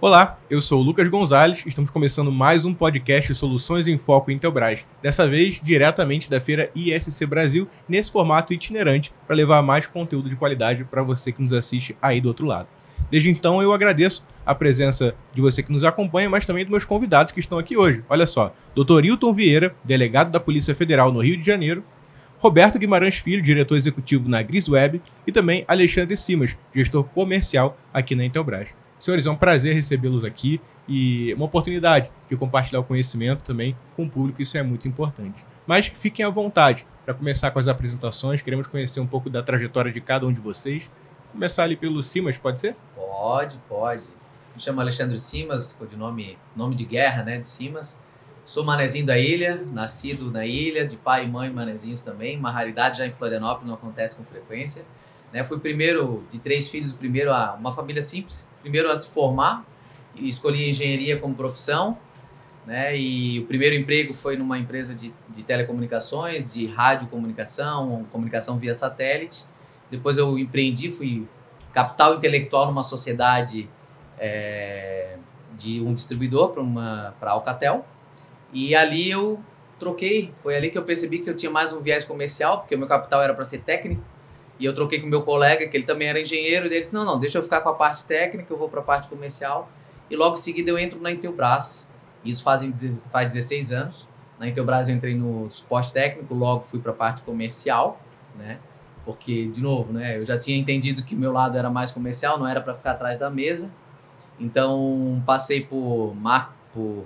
Olá, eu sou o Lucas Gonzalez, estamos começando mais um podcast Soluções em Foco Intelbras, dessa vez diretamente da feira ISC Brasil, nesse formato itinerante, para levar mais conteúdo de qualidade para você que nos assiste aí do outro lado. Desde então eu agradeço a presença de você que nos acompanha, mas também dos meus convidados que estão aqui hoje. Olha só, Dr. Hilton Vieira, delegado da Polícia Federal no Rio de Janeiro, Roberto Guimarães Filho, diretor executivo na GrisWeb, e também Alexandre Simas, gestor comercial aqui na Intelbras. Senhores, é um prazer recebê-los aqui e uma oportunidade de compartilhar o conhecimento também com o público, isso é muito importante. Mas fiquem à vontade para começar com as apresentações, queremos conhecer um pouco da trajetória de cada um de vocês. Vou começar ali pelo Simas, pode ser? Pode. Me chamo Alexandre Simas, codinome nome de guerra, né, de Simas. Sou manezinho da ilha, nascido na ilha, de pai e mãe manezinhos também. Uma raridade já em Florianópolis, não acontece com frequência. Fui o primeiro de 3 filhos, uma família simples, primeiro a se formar, e escolhi engenharia como profissão, né? E o primeiro emprego foi numa empresa de telecomunicações, de radiocomunicação, comunicação via satélite. Depois eu empreendi, fui capital intelectual numa sociedade de um distribuidor para Alcatel, e ali eu troquei, foi ali que eu percebi que eu tinha mais um viés comercial, porque o meu capital era para ser técnico. E eu troquei com o meu colega, que ele também era engenheiro, e ele disse, não, deixa eu ficar com a parte técnica, eu vou para a parte comercial. E logo em seguida eu entro na Intelbras. Isso faz 16 anos. Na Intelbras eu entrei no suporte técnico, logo fui para a parte comercial, né? Porque, de novo, né, eu já tinha entendido que o meu lado era mais comercial, não era para ficar atrás da mesa. Então passei por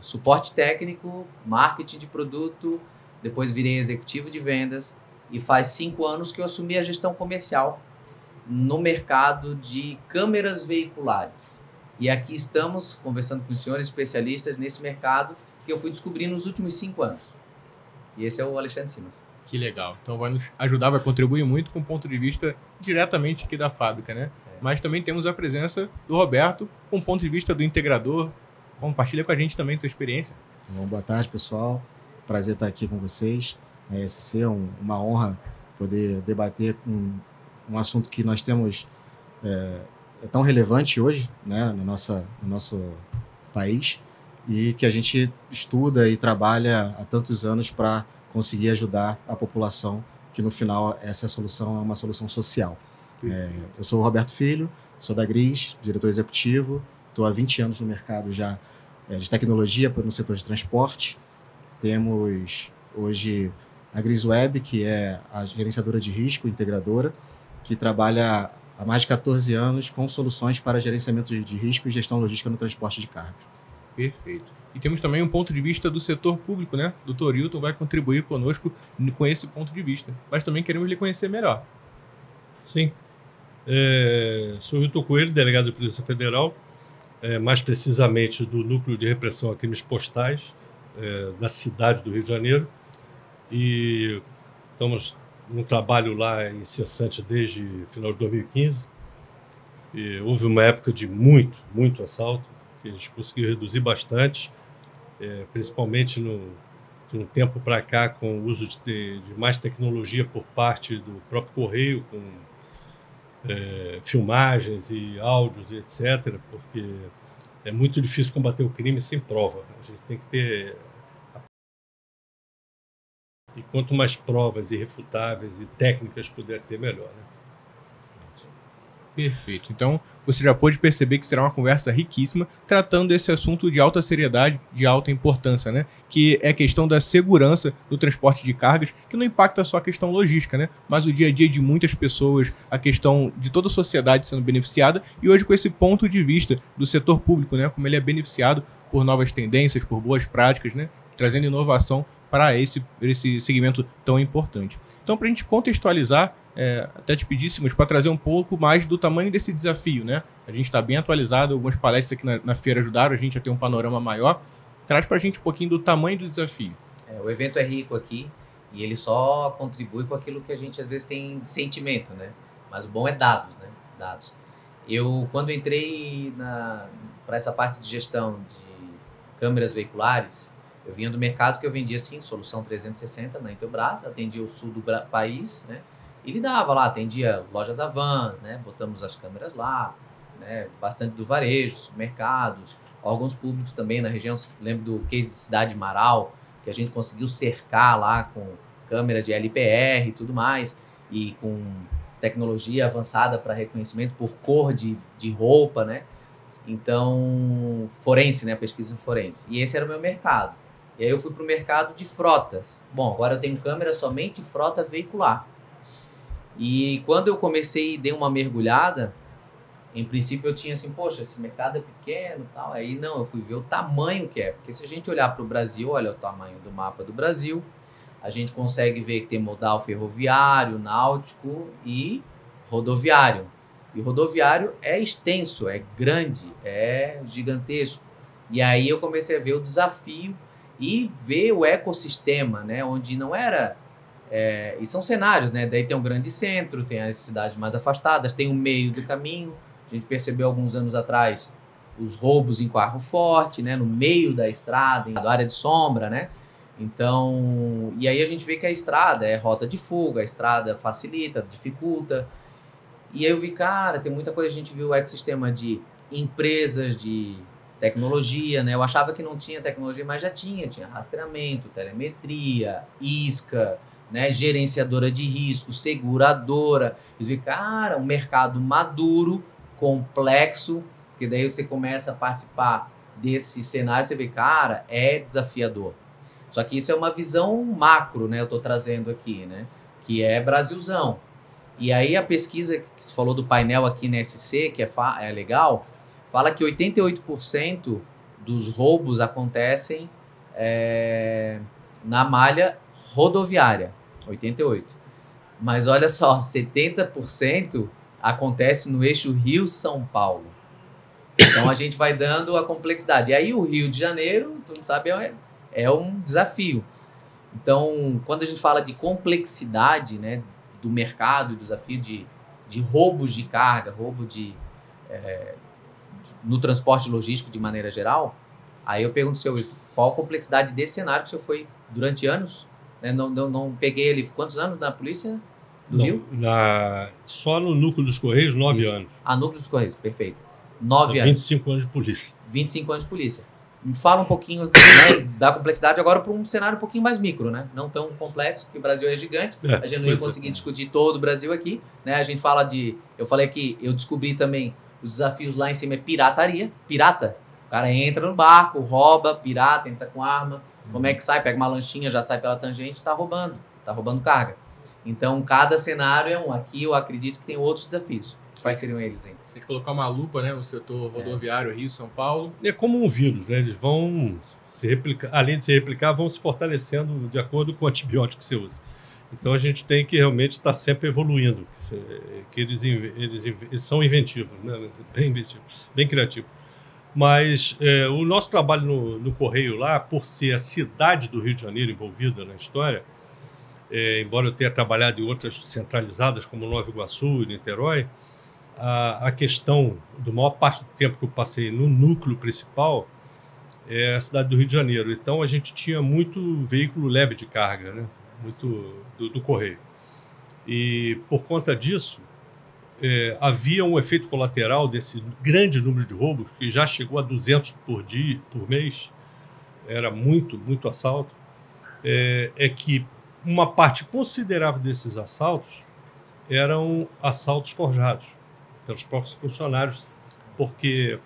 suporte técnico, marketing de produto, depois virei executivo de vendas. E faz 5 anos que eu assumi a gestão comercial no mercado de câmeras veiculares. E aqui estamos conversando com os senhores especialistas nesse mercado que eu fui descobrir nos últimos 5 anos. E esse é o Alexandre Simas. Que legal. Então vai nos ajudar, vai contribuir muito com o ponto de vista diretamente aqui da fábrica, né? Mas também temos a presença do Roberto com o ponto de vista do integrador. Compartilha com a gente também a sua experiência. Bom, boa tarde, pessoal. Prazer estar aqui com vocês. Na ESC, uma honra poder debater um assunto que nós temos é tão relevante hoje, né, no nosso país, e que a gente estuda e trabalha há tantos anos para conseguir ajudar a população, que no final essa solução é uma solução social. Eu sou o Roberto Filho, sou da GRIS, diretor executivo, estou há 20 anos no mercado já de tecnologia no setor de transporte. Temos hoje a GrisWeb, que é a gerenciadora de risco, integradora, que trabalha há mais de 14 anos com soluções para gerenciamento de risco e gestão logística no transporte de cargas. Perfeito. E temos também um ponto de vista do setor público, né? O Dr. Hilton vai contribuir conosco com esse ponto de vista. Mas também queremos lhe conhecer melhor. Sim. Sou Hilton Coelho, delegado de Polícia Federal, mais precisamente do Núcleo de Repressão a Crimes Postais da cidade do Rio de Janeiro. E estamos num trabalho lá incessante desde final de 2015. E houve uma época de muito assalto, que a gente conseguiu reduzir bastante, principalmente de um tempo para cá, com o uso de mais tecnologia por parte do próprio Correio, com filmagens e áudios e etc., porque é muito difícil combater o crime sem prova. A gente tem que ter... E quanto mais provas irrefutáveis e técnicas puder ter, melhor, né? Perfeito. Então, você já pôde perceber que será uma conversa riquíssima, tratando desse assunto de alta seriedade, de alta importância, né? Que é a questão da segurança do transporte de cargas, que não impacta só a questão logística, né? Mas o dia a dia de muitas pessoas, a questão de toda a sociedade sendo beneficiada, e hoje com esse ponto de vista do setor público, né? Como ele é beneficiado por novas tendências, por boas práticas, né? Trazendo inovação para esse segmento tão importante. Então, para a gente contextualizar, até te pedíssemos para trazer um pouco mais do tamanho desse desafio, né? A gente está bem atualizado, algumas palestras aqui na feira ajudaram a gente a ter um panorama maior. Traz para a gente um pouquinho do tamanho do desafio. O evento é rico aqui e ele só contribui com aquilo que a gente às vezes tem de sentimento, né? Mas o bom é dados, né? Dados. Eu, quando entrei para essa parte de gestão de câmeras veiculares, eu vinha do mercado que eu vendia, sim, solução 360 na Intelbras, atendia o sul do país, né? E lidava lá, atendia lojas Avans, né? Botamos as câmeras lá, né? Bastante do varejo, supermercados, órgãos públicos também na região. Lembro do case de Cidade Marau, que a gente conseguiu cercar lá com câmeras de LPR e tudo mais, e com tecnologia avançada para reconhecimento por cor de roupa, né? Então, forense, né? Pesquisa forense. E esse era o meu mercado. E aí eu fui para o mercado de frotas. Bom, agora eu tenho câmera somente frota veicular. E quando eu comecei e dei uma mergulhada, em princípio eu tinha assim, poxa, esse mercado é pequeno e tal. Aí não, eu fui ver o tamanho que é. Porque se a gente olhar para o Brasil, olha o tamanho do mapa do Brasil, a gente consegue ver que tem modal ferroviário, náutico e rodoviário. E o rodoviário é extenso, é grande, é gigantesco. E aí eu comecei a ver o desafio e ver o ecossistema, né? Onde não era... e são cenários, né? Daí tem um grande centro, tem as cidades mais afastadas, tem o meio do caminho. A gente percebeu alguns anos atrás os roubos em carro forte, né? No meio da estrada, na área de sombra, né? Então, e aí a gente vê que a estrada é rota de fuga, a estrada facilita, dificulta. E aí eu vi, cara, tem muita coisa, a gente viu o ecossistema de empresas de tecnologia, né? Eu achava que não tinha tecnologia, mas já tinha rastreamento, telemetria, isca, né? Gerenciadora de risco, seguradora. Eu vi, cara, um mercado maduro, complexo, porque daí você começa a participar desse cenário, você vê, cara, é desafiador. Só que isso é uma visão macro, né? Eu estou trazendo aqui, né? Que é Brasilzão. E aí a pesquisa que tu falou do painel aqui na SC, que é legal, fala que 88% dos roubos acontecem na malha rodoviária. 88%. Mas olha só, 70% acontece no eixo Rio-São Paulo. Então a gente vai dando a complexidade. E aí o Rio de Janeiro, tu não sabe, é um desafio. Então, quando a gente fala de complexidade, né, do mercado, do desafio de roubos de carga, roubo no transporte logístico de maneira geral, aí eu pergunto ao senhor, qual a complexidade desse cenário que o senhor foi durante anos? Né? Não peguei ele, quantos anos na polícia do Rio? Só no núcleo dos Correios, 9 anos. Núcleo dos Correios, perfeito. 9 anos. 25 anos de polícia. 25 anos de polícia. Me fala um pouquinho, né, da complexidade agora para um cenário um pouquinho mais micro, né? Não tão complexo, porque o Brasil é gigante. A gente não ia conseguir discutir todo o Brasil aqui, né? A gente fala eu falei que eu descobri também os desafios lá em cima é pirataria. Pirata. O cara entra no barco, rouba, pirata, entra com arma. Como é que sai? Pega uma lanchinha, já sai pela tangente, tá roubando carga. Então, cada cenário é um. Aqui eu acredito que tem outros desafios. Quais seriam eles, hein? Se a gente colocar uma lupa, né, no setor rodoviário Rio, São Paulo... É como um vírus, né? Eles vão se replicar, além de se replicar, vão se fortalecendo de acordo com o antibiótico que você usa. Então a gente tem que realmente estar sempre evoluindo, que eles são inventivos, né? Bem inventivos, bem criativos. Mas o nosso trabalho no Correio lá, por ser a cidade do Rio de Janeiro envolvida na história, embora eu tenha trabalhado em outras centralizadas, como Nova Iguaçu e Niterói, a questão do maior parte do tempo que eu passei no núcleo principal é a cidade do Rio de Janeiro. Então a gente tinha muito veículo leve de carga, né? Muito do Correio. E por conta disso, havia um efeito colateral desse grande número de roubos, que já chegou a 200 por mês, era muito assalto, que uma parte considerável desses assaltos eram assaltos forjados pelos próprios funcionários, porque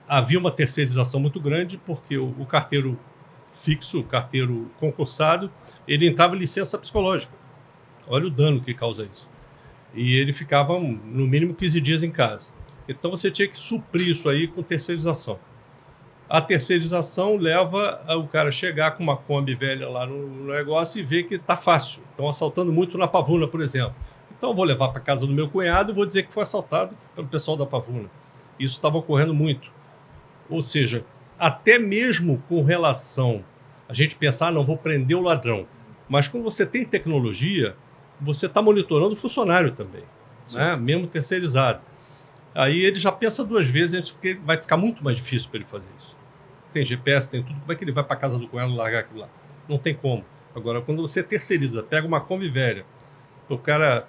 havia uma terceirização muito grande, porque o carteiro fixo, o carteiro concursado, ele entrava em licença psicológica. Olha o dano que causa isso. E ele ficava, no mínimo, 15 dias em casa. Então você tinha que suprir isso aí com terceirização. A terceirização leva o cara a chegar com uma Kombi velha lá no negócio e ver que está fácil. Estão assaltando muito na Pavuna, por exemplo. Então eu vou levar para casa do meu cunhado e vou dizer que foi assaltado pelo pessoal da Pavuna. Isso estava ocorrendo muito. Ou seja, até mesmo com relação a gente pensar, não vou prender o ladrão. Mas quando você tem tecnologia, você está monitorando o funcionário também, né? Mesmo terceirizado. Aí ele já pensa duas vezes, porque vai ficar muito mais difícil para ele fazer isso. Tem GPS, tem tudo. Como é que ele vai para a casa do cunhado largar aquilo lá? Não tem como. Agora, quando você terceiriza, pega uma Kombi velha, o cara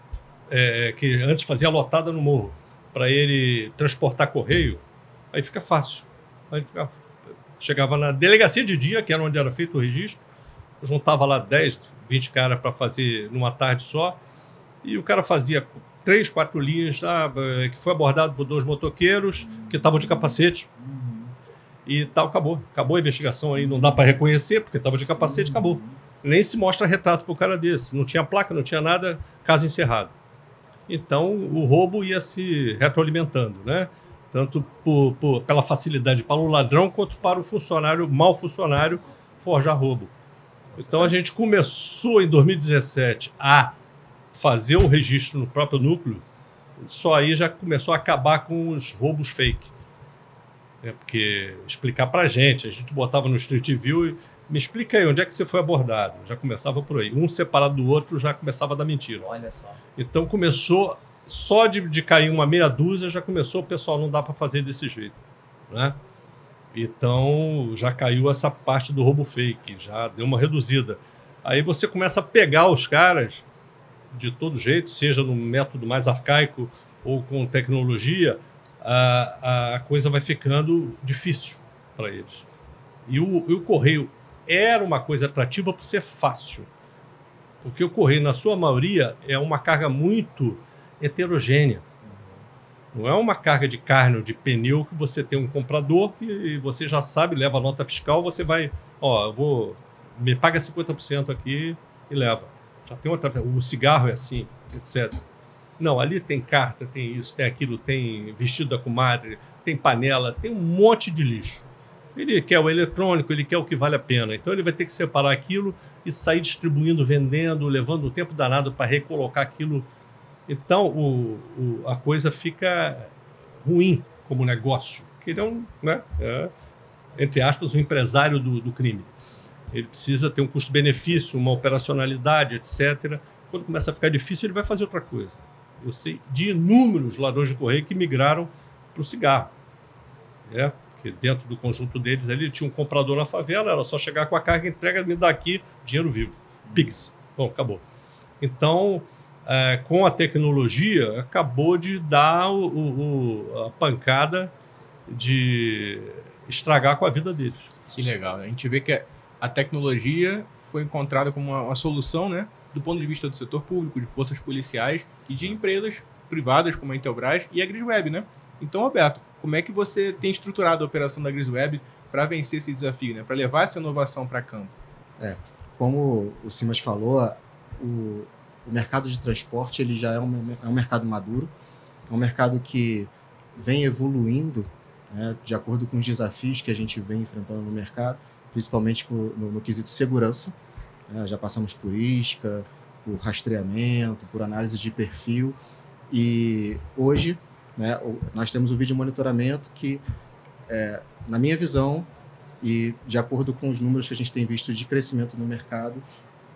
que antes fazia lotada no morro, para ele transportar correio, aí fica fácil. Aí fica chegava na delegacia de dia, que era onde era feito o registro, juntava lá 10, 20 caras para fazer numa tarde só, e o cara fazia 3, 4 linhas, que foi abordado por 2 motoqueiros que estavam de capacete. E tal, acabou. Acabou a investigação aí, não dá para reconhecer, porque estava de capacete, acabou. Nem se mostra retrato para o cara desse. Não tinha placa, não tinha nada, caso encerrado. Então, o roubo ia se retroalimentando, né? Tanto pela facilidade para o ladrão, quanto para o funcionário, mau funcionário, forjar roubo. Então, a gente começou em 2017 a fazer o registro no próprio núcleo, só aí já começou a acabar com os roubos fake. Porque explicar para a gente botava no Street View e me explica aí, onde é que você foi abordado? Já começava por aí. Um separado do outro já começava a dar mentira. Olha só. Então começou, só de cair uma meia dúzia, já começou, o pessoal, não dá para fazer desse jeito, né? Então já caiu essa parte do roubo fake, já deu uma reduzida. Aí você começa a pegar os caras de todo jeito, seja no método mais arcaico ou com tecnologia, a coisa vai ficando difícil para eles. E o correio era uma coisa atrativa por ser fácil, porque o correio, na sua maioria, é uma carga muito heterogênea. Não é uma carga de carne ou de pneu que você tem um comprador e você já sabe, leva a nota fiscal, você vai, me paga 50% aqui e leva. Já tem outra, o cigarro é assim, etc. Não, ali tem carta, tem isso, tem aquilo, tem vestido da comadre, tem panela, tem um monte de lixo. Ele quer o eletrônico, ele quer o que vale a pena. Então ele vai ter que separar aquilo e sair distribuindo, vendendo, levando um tempo danado para recolocar aquilo. Então a coisa fica ruim como negócio. Porque ele entre aspas, um empresário do crime. Ele precisa ter um custo-benefício, uma operacionalidade, etc. Quando começa a ficar difícil, ele vai fazer outra coisa. Eu sei de inúmeros ladrões de correio que migraram para o cigarro. Porque dentro do conjunto deles ali tinha um comprador na favela, era só chegar com a carga, entrega, me dá aqui, dinheiro vivo. Pix. Bom, acabou. Então, com a tecnologia, acabou de dar a pancada de estragar com a vida deles. Que legal. A gente vê que a tecnologia foi encontrada como uma solução, né? Do ponto de vista do setor público, de forças policiais e de empresas privadas como a Intelbras e a GrisWeb, né? Então, Roberto, como é que você tem estruturado a operação da GrisWeb para vencer esse desafio, né? Para levar essa inovação para campo? Como o Simas falou, o mercado de transporte ele já é um mercado maduro, é um mercado que vem evoluindo, né, de acordo com os desafios que a gente vem enfrentando no mercado, principalmente no quesito segurança. Já passamos por isca, por rastreamento, por análise de perfil, e hoje, né, nós temos o vídeo monitoramento que, na minha visão e de acordo com os números que a gente tem visto de crescimento no mercado,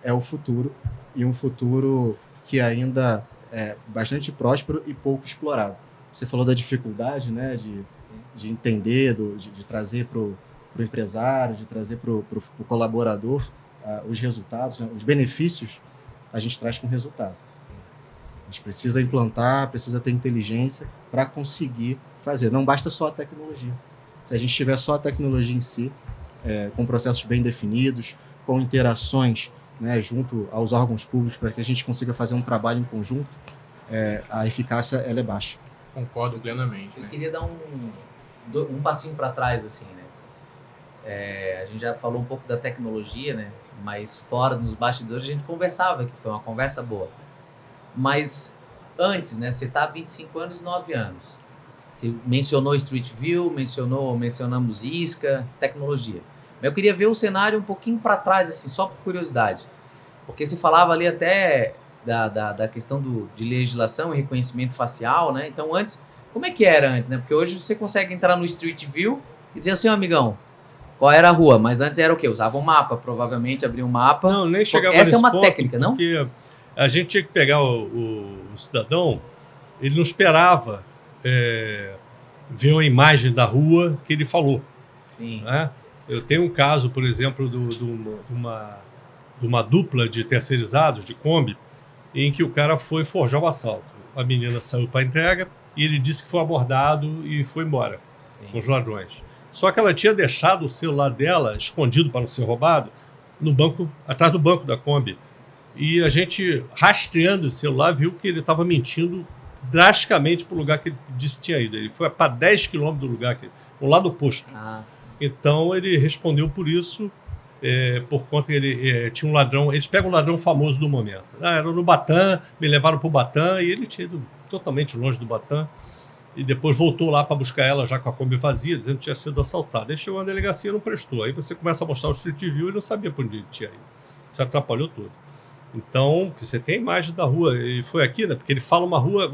é o futuro, e um futuro que ainda é bastante próspero e pouco explorado. Você falou da dificuldade, né, de entender, de trazer para o empresário, de trazer para o colaborador os resultados, né, os benefícios, a gente traz com resultado. A gente precisa implantar, precisa ter inteligência para conseguir fazer. Não basta só a tecnologia. Se a gente tiver só a tecnologia em si, com processos bem definidos, com interações, né, junto aos órgãos públicos, para que a gente consiga fazer um trabalho em conjunto, a eficácia ela é baixa. Concordo plenamente. Eu queria dar um passinho para trás, assim, né? A gente já falou um pouco da tecnologia, né? Mas fora, nos bastidores, a gente conversava, que foi uma conversa boa. Mas antes, né? Você está há 25 anos, 9 anos. Você mencionou Street View, mencionamos isca, tecnologia. Mas eu queria ver o cenário um pouquinho para trás, assim, só por curiosidade. Porque você falava ali até da questão de legislação e reconhecimento facial, né? Então antes, como é que era antes, né? Porque hoje você consegue entrar no Street View e dizer assim, amigão, qual era a rua? Mas antes era o quê? Usava um mapa, provavelmente, abria um mapa. Não, nem chegava Essa é uma ponto, técnica, não? Porque a gente tinha que pegar o cidadão, ele não esperava ver uma imagem da rua que ele falou. Sim. Né? Eu tenho um caso, por exemplo, de uma dupla de terceirizados, de Kombi, em que o cara foi forjar o assalto. A menina saiu para a entrega e ele disse que foi abordado e foi embora com os ladrões. Só que ela tinha deixado o celular dela escondido para não ser roubado no banco, atrás do banco da Kombi. E a gente, rastreando o celular, viu que ele estava mentindo drasticamente para o lugar que ele disse que tinha ido. Ele foi para 10 quilômetros do lugar, do lado oposto. Então ele respondeu por isso, por conta que ele tinha um ladrão. Eles pegam um ladrão famoso do momento. Era no Batã, me levaram para o Batã e ele tinha ido totalmente longe do Batã. E depois voltou lá para buscar ela já com a Kombi vazia, dizendo que tinha sido assaltado. Aí chegou na delegacia e não prestou. Aí você começa a mostrar o Street View e não sabia para onde ele tinha ido. Se atrapalhou tudo. Então, você tem a imagem da rua, e foi aqui, né? Porque ele fala uma rua,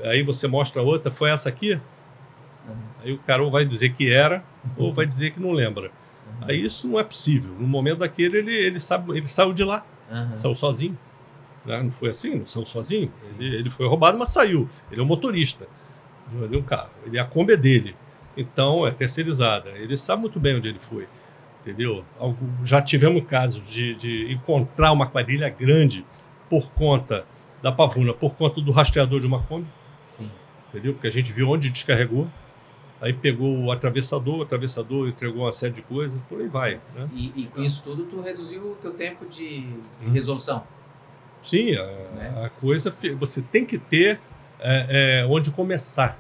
aí você mostra outra, foi essa aqui? Aí o cara ou vai dizer que era, ou vai dizer que não lembra. Aí isso não é possível. No momento daquele, ele saiu de lá, saiu sozinho. Não foi assim? Não saiu sozinho? Ele foi roubado, mas saiu. Ele é um motorista de um carro. A Kombi é dele. Então, é terceirizada. Ele sabe muito bem onde ele foi. Entendeu? Já tivemos casos de encontrar uma quadrilha grande por conta da pavuna, por conta do rastreador de uma Kombi. Sim. Entendeu? Porque a gente viu onde descarregou. Aí pegou o atravessador entregou uma série de coisas, por aí vai. Né? E com isso tudo, tu reduziu o teu tempo de resolução. Sim, a coisa, você tem que ter onde começar.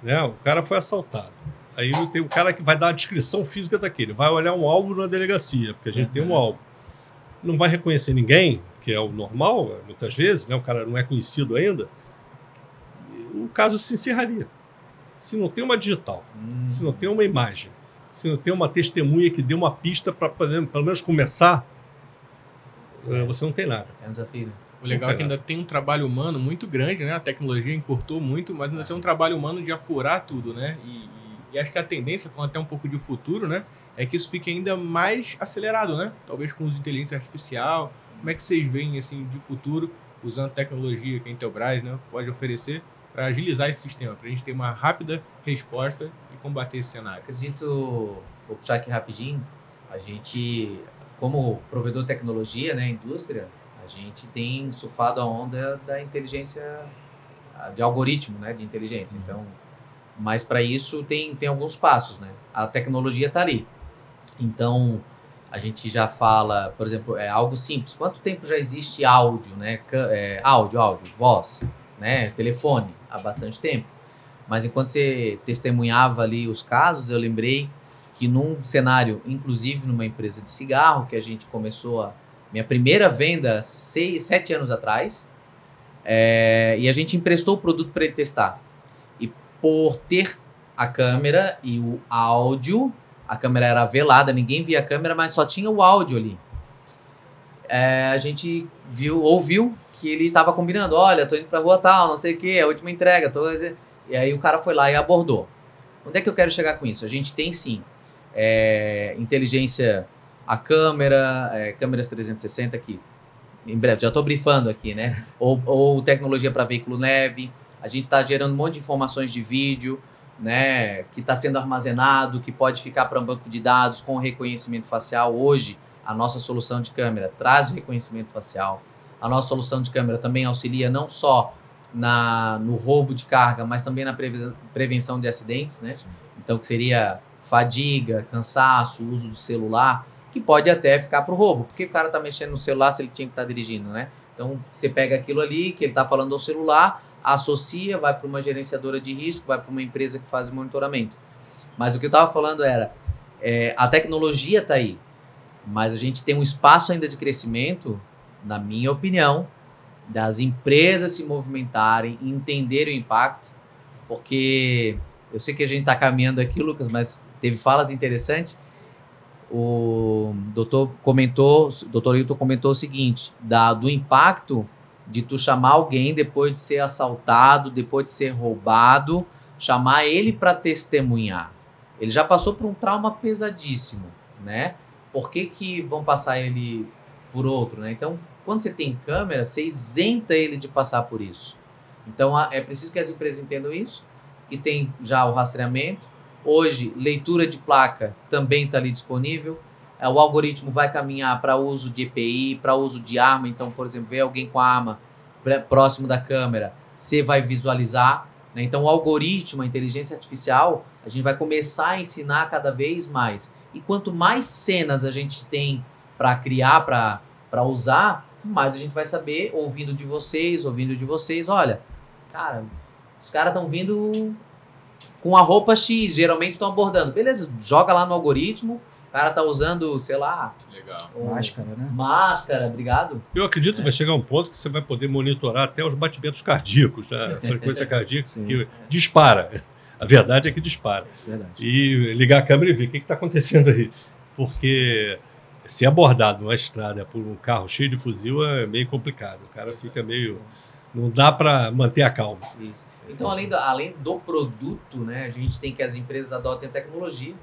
Né? O cara foi assaltado. Aí tem o cara que vai dar a descrição física daquele, vai olhar um álbum na delegacia, porque a gente tem um álbum. Não vai reconhecer ninguém, que é o normal, muitas vezes, né? O cara não é conhecido ainda. O caso se encerraria. Se não tem uma digital, se não tem uma imagem, se não tem uma testemunha que dê uma pista para, pelo menos, começar, você não tem nada. É um desafio, né? O legal é que ainda tem um trabalho humano muito grande, né? A tecnologia encurtou muito, mas ainda tem um trabalho humano de apurar tudo, né? E acho que a tendência, falando até um pouco de futuro, né? É que isso fique ainda mais acelerado, né? Talvez com o uso de inteligência artificial. Como é que vocês veem, assim, de futuro, usando a tecnologia que a Intelbras, né, pode oferecer para agilizar esse sistema, para a gente ter uma rápida resposta e combater esse cenário? Acredito, vou puxar aqui rapidinho, a gente, como provedor de tecnologia, né, indústria, a gente tem surfado a onda da inteligência, de algoritmo, né, de inteligência. Então, mas para isso tem alguns passos, né? A tecnologia está ali. Então, a gente já fala, por exemplo, algo simples. Quanto tempo já existe áudio, né? Áudio, voz, né? Telefone, há bastante tempo. Mas enquanto você testemunhava ali os casos, eu lembrei que num cenário, inclusive numa empresa de cigarro, que a gente começou minha primeira venda 7 anos atrás, e a gente emprestou o produto para ele testar. Por ter a câmera e o áudio, a câmera era velada, ninguém via a câmera, mas só tinha o áudio ali. A gente ouviu que ele estava combinando, olha, tô indo pra rua tal, não sei o que, a última entrega. E aí o cara foi lá e abordou. Onde é que eu quero chegar com isso? A gente tem sim inteligência, a câmera, câmeras 360 aqui, em breve, já estou brifando aqui, né? Ou tecnologia para veículo leve. A gente está gerando um monte de informações de vídeo, né, que está sendo armazenado, que pode ficar para um banco de dados com reconhecimento facial. Hoje, a nossa solução de câmera traz o reconhecimento facial. A nossa solução de câmera também auxilia não só no roubo de carga, mas também na prevenção de acidentes, né? Então, que seria fadiga, cansaço, uso do celular, que pode até ficar para o roubo. Porque o cara está mexendo no celular se ele tinha que estar dirigindo, né? Então, você pega aquilo ali que ele está falando ao celular, associa, vai para uma gerenciadora de risco, vai para uma empresa que faz monitoramento. Mas o que eu estava falando era, a tecnologia está aí, mas a gente tem um espaço ainda de crescimento, na minha opinião, das empresas se movimentarem, entenderem o impacto, porque eu sei que a gente está caminhando aqui, Lucas, mas teve falas interessantes. O doutor Hilton comentou o seguinte, do impacto de tu chamar alguém depois de ser assaltado, depois de ser roubado, chamar ele para testemunhar. Ele já passou por um trauma pesadíssimo, né? Por que vão passar ele por outro, né? Então, quando você tem câmera, você isenta ele de passar por isso. Então, é preciso que as empresas entendam isso, que tem já o rastreamento. Hoje, leitura de placa também está ali disponível. O algoritmo vai caminhar para uso de EPI, para uso de arma. Então, por exemplo, ver alguém com a arma próximo da câmera, você vai visualizar, né? Então, o algoritmo, a inteligência artificial, A gente vai começar a ensinar cada vez mais. E quanto mais cenas a gente tem para criar, para usar, mais a gente vai saber, ouvindo de vocês, olha, cara, os caras estão vindo com a roupa X, geralmente estão abordando. Beleza, joga lá no algoritmo, o cara tá usando, sei lá... Legal. Máscara, né? Máscara, obrigado. Eu acredito que vai chegar um ponto que você vai poder monitorar até os batimentos cardíacos, né? A frequência cardíaca que dispara. A verdade é que dispara. Verdade. E ligar a câmera e ver o que está acontecendo aí. Porque ser abordado numa estrada por um carro cheio de fuzil é meio complicado. O cara fica meio... Não dá para manter a calma. Isso. Então, além do produto, né, a gente tem que as empresas adotem a tecnologia.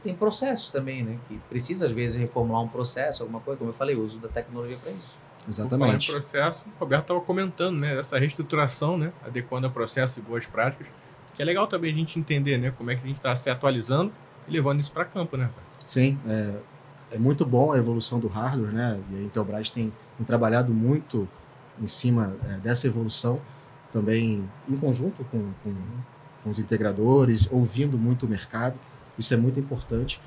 Tem processo também, né? Que precisa, às vezes, reformular um processo, alguma coisa. Como eu falei, o uso da tecnologia para isso. Exatamente. Por falar em processo, o Roberto estava comentando, né? Essa reestruturação, né? Adequando a processos e boas práticas. Que é legal também a gente entender, né? Como é que a gente está se atualizando e levando isso para campo, né? Sim, é muito bom a evolução do hardware, né? E a Intelbras tem trabalhado muito em cima dessa evolução, também em conjunto com os integradores, ouvindo muito o mercado. Isso é muito importante,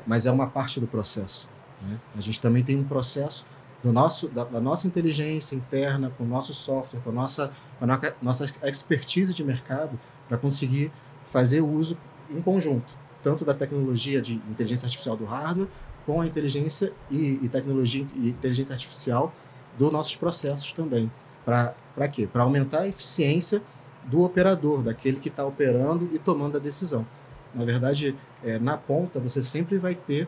mas é uma parte do processo, né? A gente também tem um processo da nossa inteligência interna, com o nosso software, com a nossa expertise de mercado, para conseguir fazer o uso em conjunto, tanto da tecnologia de inteligência artificial do hardware, com a inteligência e tecnologia e inteligência artificial dos nossos processos também. Para quê? Para aumentar a eficiência do operador, daquele que está operando e tomando a decisão. Na verdade, na ponta, você sempre vai ter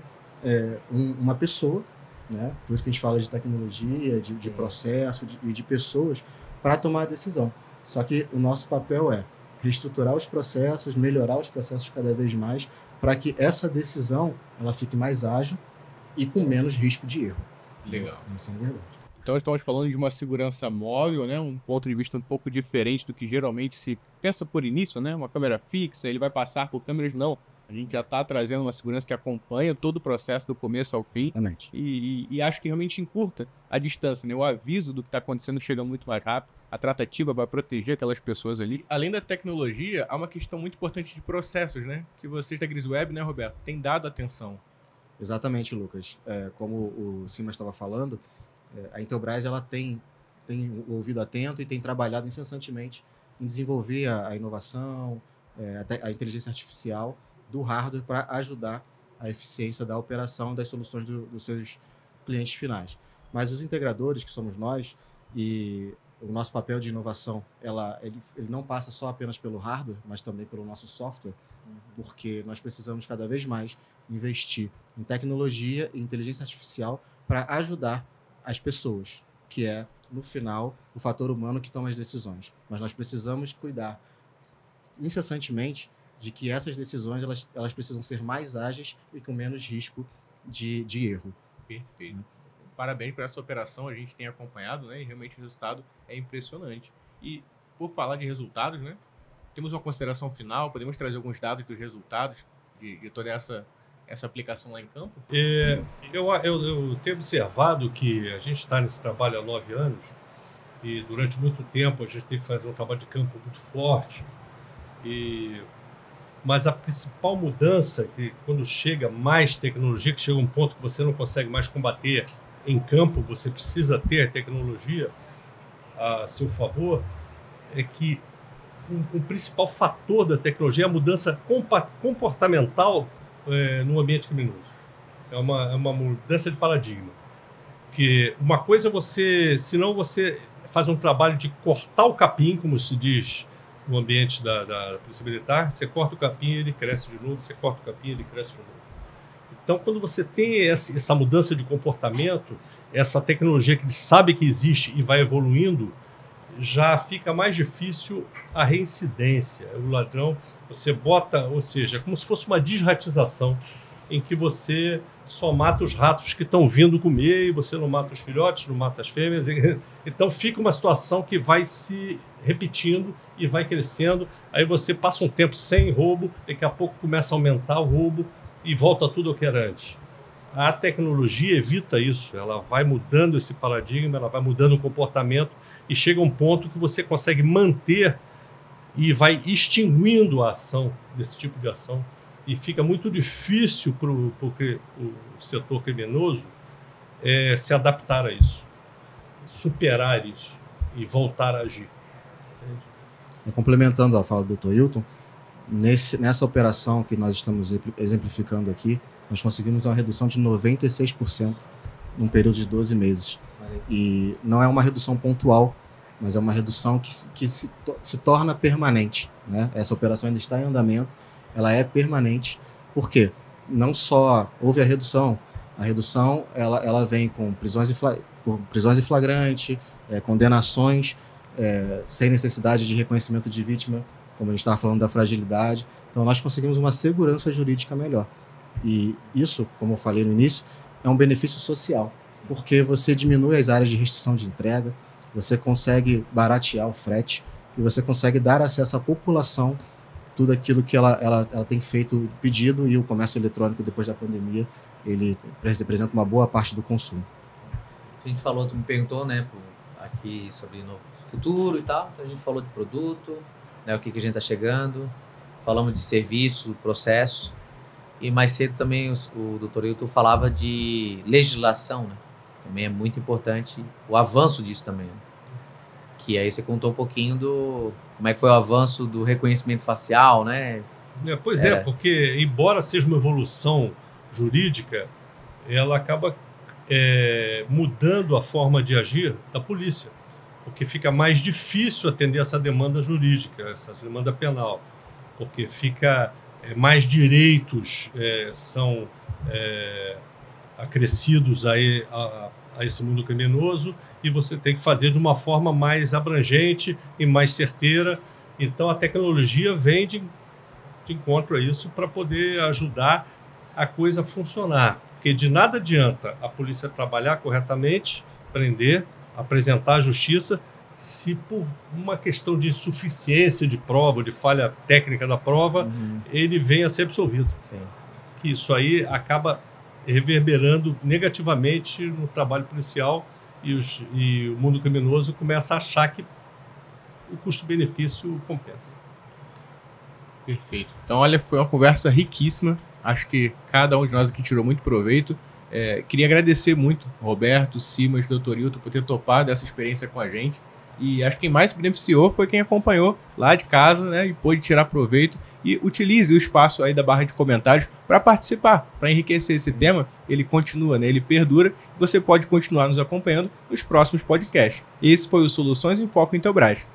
uma pessoa, né? Por isso que a gente fala de tecnologia, de processo e de pessoas, para tomar a decisão. Só que o nosso papel é reestruturar os processos, melhorar os processos cada vez mais, para que essa decisão ela fique mais ágil e com menos risco de erro. Legal. Essa é a verdade. Então, estamos falando de uma segurança móvel, né? Um ponto de vista um pouco diferente do que geralmente se pensa por início, né? Uma câmera fixa, ele vai passar por câmeras, não. A gente já está trazendo uma segurança que acompanha todo o processo do começo ao fim. Exatamente. E acho que realmente encurta a distância, né? O aviso do que está acontecendo chega muito mais rápido. A tratativa vai proteger aquelas pessoas ali. Além da tecnologia, há uma questão muito importante de processos, né? Que vocês da GrisWeb, né, Roberto, tem dado atenção. Exatamente, Lucas. Como o Simas estava falando, a Intelbras ela tem o ouvido atento e tem trabalhado incessantemente em desenvolver a inovação, a inteligência artificial do hardware para ajudar a eficiência da operação das soluções dos seus clientes finais. Mas os integradores, que somos nós, e o nosso papel de inovação, ele não passa só apenas pelo hardware, mas também pelo nosso software, porque nós precisamos cada vez mais investir em tecnologia e inteligência artificial para ajudar as pessoas, que é, no final, o fator humano que toma as decisões. Mas nós precisamos cuidar incessantemente de que essas decisões elas precisam ser mais ágeis e com menos risco de erro. Perfeito. Parabéns por essa operação, a gente tem acompanhado, né? E realmente o resultado é impressionante. E, por falar de resultados, né? Temos uma consideração final, podemos trazer alguns dados dos resultados de toda essa aplicação lá em campo? Eu tenho observado que a gente está nesse trabalho há 9 anos e durante muito tempo a gente teve que fazer um trabalho de campo muito forte. Mas a principal mudança, que quando chega mais tecnologia, que chega um ponto que você não consegue mais combater em campo, você precisa ter a tecnologia a seu favor, é que o principal fator da tecnologia é a mudança comportamental no ambiente criminoso. É uma mudança de paradigma. Que uma coisa é senão você faz um trabalho de cortar o capim, como se diz no ambiente da Polícia Militar, você corta o capim, ele cresce de novo, você corta o capim, ele cresce de novo. Então, quando você tem essa mudança de comportamento, essa tecnologia que sabe que existe e vai evoluindo, já fica mais difícil a reincidência. O ladrão, você bota, ou seja, como se fosse uma desratização, em que você só mata os ratos que estão vindo comer e você não mata os filhotes, não mata as fêmeas. Então fica uma situação que vai se repetindo e vai crescendo. Aí você passa um tempo sem roubo, daqui a pouco começa a aumentar o roubo e volta tudo ao que era antes. A tecnologia evita isso, ela vai mudando esse paradigma, ela vai mudando o comportamento e chega um ponto que você consegue manter e vai extinguindo a ação desse tipo de ação, e fica muito difícil para o setor criminoso se adaptar a isso, superar isso e voltar a agir. Complementando a fala do Dr. Hilton, nessa operação que nós estamos exemplificando aqui, nós conseguimos uma redução de 96% num período de 12 meses. E não é uma redução pontual, mas é uma redução que se torna permanente, né? Essa operação ainda está em andamento, ela é permanente. Por quê? Não só houve a redução ela vem com prisões em flagrante, condenações sem necessidade de reconhecimento de vítima, como a gente estava falando da fragilidade. Então nós conseguimos uma segurança jurídica melhor. E isso, como eu falei no início, é um benefício social, porque você diminui as áreas de restrição de entrega, você consegue baratear o frete e você consegue dar acesso à população tudo aquilo que ela tem feito pedido, e o comércio eletrônico, depois da pandemia, ele representa uma boa parte do consumo. A gente falou, tu me perguntou, né, aqui sobre no futuro e tal, então a gente falou de produto, né, o que a gente está chegando, falamos de serviço, processo, e mais cedo também o Dr. Hilton falava de legislação, né, também é muito importante o avanço disso também, né? Que aí você contou um pouquinho como é que foi o avanço do reconhecimento facial, né? Pois é, porque embora seja uma evolução jurídica, ela acaba mudando a forma de agir da polícia, porque fica mais difícil atender essa demanda jurídica, essa demanda penal, porque fica mais direitos são acrescidos a esse mundo criminoso, e você tem que fazer de uma forma mais abrangente e mais certeira. Então a tecnologia vem de encontro a isso para poder ajudar a coisa a funcionar, porque de nada adianta a polícia trabalhar corretamente, prender, apresentar à justiça, se por uma questão de insuficiência de prova, de falha técnica da prova, ele venha a ser absolvido. Sim. Que isso aí acaba reverberando negativamente no trabalho policial, e o mundo criminoso começa a achar que o custo-benefício compensa. Perfeito. Então, olha, foi uma conversa riquíssima. Acho que cada um de nós aqui tirou muito proveito. Queria agradecer muito Roberto, Simas, Dr. Hilton por ter topado essa experiência com a gente. E acho que quem mais se beneficiou foi quem acompanhou lá de casa, né, e pôde tirar proveito. E utilize o espaço aí da barra de comentários para participar, para enriquecer esse tema. Ele continua, né? Ele perdura, e você pode continuar nos acompanhando nos próximos podcasts. Esse foi o Soluções em Foco Intelbras.